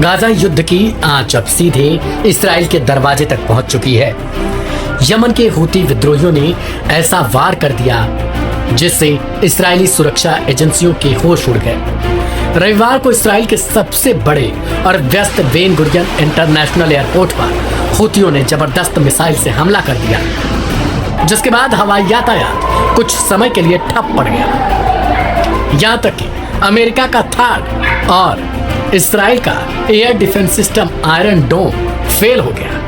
Gaza युद्ध की आंच अब सीधे इस्राएल के दरवाजे तक पहुंच चुकी है। यमन के हूती विद्रोहियों ने ऐसा वार कर दिया जिससे इस्राएली सुरक्षा एजेंसियों के होश उड़ गए। रविवार को इस्राएल के सबसे बड़े और व्यस्त बेन गुरियन इंटरनेशनल एयरपोर्ट पर हूतियों ने जबरदस्त मिसाइल से हमला कर दिया, जिसके बाद हवाई यातायात कुछ समय के लिए ठप पड़ गया। यहां तक कि अमेरिका का थाड और इस्राएल का एयर डिफेंस सिस्टम आयरन डोम फेल हो गया।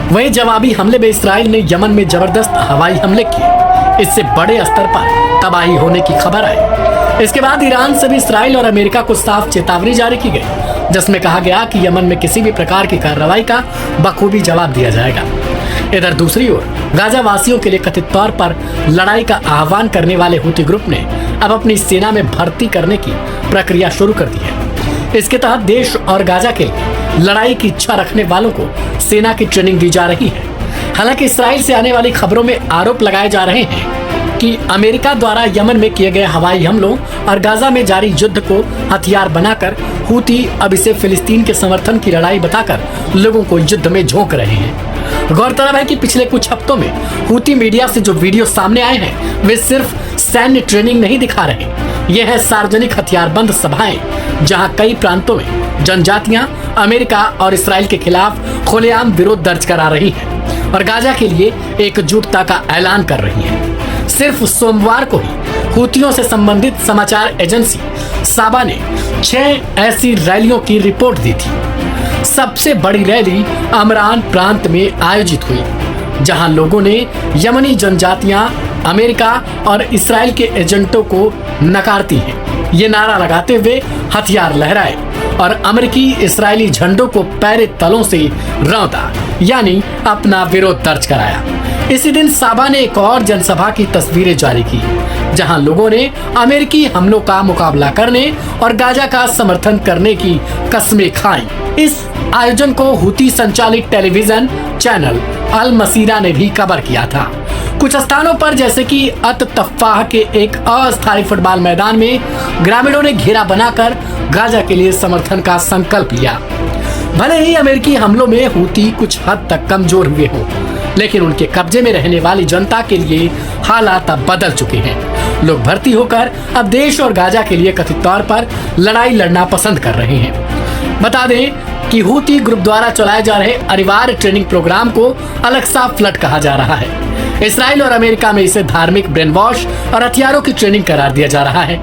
वहीं जवाबी हमले में इस्राएल ने यमन में जबरदस्त हवाई हमले किए। इससे बड़े स्तर पर तबाही होने की खबर आई। इसके बाद ईरान से भी इस्राएल और अमेरिका को साफ चेतावनी जारी की गई, जिसमें कहा गया कि यमन में किसी भी प्रकार की कार्रवाई का बखूबी जवाब दिया जाएगा। इधर दूसरी ओर गाजा वासियों के लिए कथित तौर पर लड़ाई का आह्वान करने वाले हूती ग्रुप ने अब अपनी सेना में भर्ती करने की प्रक्रिया शुरू कर दी है। इसके तहत देश और गाजा के लिए लड़ाई की इच्छा रखने वालों को सेना की ट्रेनिंग दी जा रही है। हालांकि इस्राएल से आने वाली खबरों में आरोप लगाए जा रहे हैं कि अमेरिका द्वारा यमन में किए गए हवाई हमलों और गाजा में जारी युद्ध को हथियार बनाकर हूती अब इसे फिलिस्तीन के समर्थन की लड़ाई बताकर लोगों को युद्ध में झोंक रहे हैं। गौरतलब है कि पिछले कुछ हफ्तों में हूती मीडिया से जो वीडियो सामने आए हैं वे सिर्फ सैन्य ट्रेनिंग नहीं दिखा रहे। यह है सार्वजनिक हथियारबंद सभाएं, जहां कई प्रांतों में जनजातियां अमेरिका और इस्राएल के खिलाफ खुलेआम विरोध दर्ज करा रही हैं और गाजा के लिए एकजुटता का ऐलान कर रही हैं। सिर्फ सोमवार को ही हूतियों से संबंधित समाचार एजेंसी साबा ने 6 ऐसी रैलियों की रिपोर्ट दी थी। सबसे बड़ी रैली अमरान प्रांत में आयोजित हुई, जहां लोगों ने यमनी जनजातियां अमेरिका और इस्राएल के एजेंटों को नकारती हैं, ये नारा लगाते हुए हथियार लहराए और अमेरिकी इस्राएली झंडों को पैरे तलों से रौंदा, यानी अपना विरोध दर्ज कराया। इसी दिन साबा ने एक और जनसभा की तस्वीरें जारी की, जहां लोगों ने अमेरिकी हमलों का मुकाबला करने और गाजा का समर्थन करने की कस्में खाई। इस आयोजन को हूती संचालित टेलीविजन चैनल अल मसीरा ने भी कवर किया था। कुछ स्थानों पर जैसे कि अत तफ्फाह के एक अस्थायी फुटबॉल मैदान में ग्रामीणों ने घेरा बनाकर गाजा के लिए समर्थन का संकल्प लिया। भले ही अमेरिकी हमलों में हूती कुछ हद तक कमजोर हुए हों, लेकिन उनके कब्जे में रहने वाली जनता के लिए हालात अब बदल चुके हैं। लोग भर्ती होकर अब देश और गाजा के लिए कथित तौर पर लड़ाई लड़ना पसंद कर रहे हैं। बता दें कि हूती ग्रुप द्वारा चलाए जा रहे अनिवार्य ट्रेनिंग प्रोग्राम को अलग-सा फ्लड कहा जा रहा है। इस्राएल और अमेरिका में इसे धार्मिक ब्रेन वॉश और हथियारों की ट्रेनिंग करार दिया जा रहा है।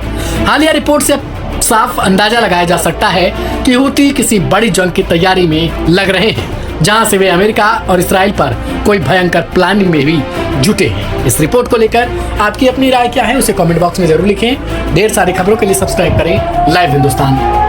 हालिया रिपोर्ट से साफ अंदाजा लगाया जा सकता है कि हूती किसी बड़ी जंग की तैयारी में लग रहे हैं, जहां से वे अमेरिका और इस्राएल पर कोई भयंकर प्लानिंग में भी जुटे हैं। इस रिपोर्ट को लेकर आपकी अपनी राय क्या है उसे कमेंट बॉक्स में जरूर लिखें। ढेर सारी खबरों के लिए सब्सक्राइब करें लाइव हिंदुस्तान।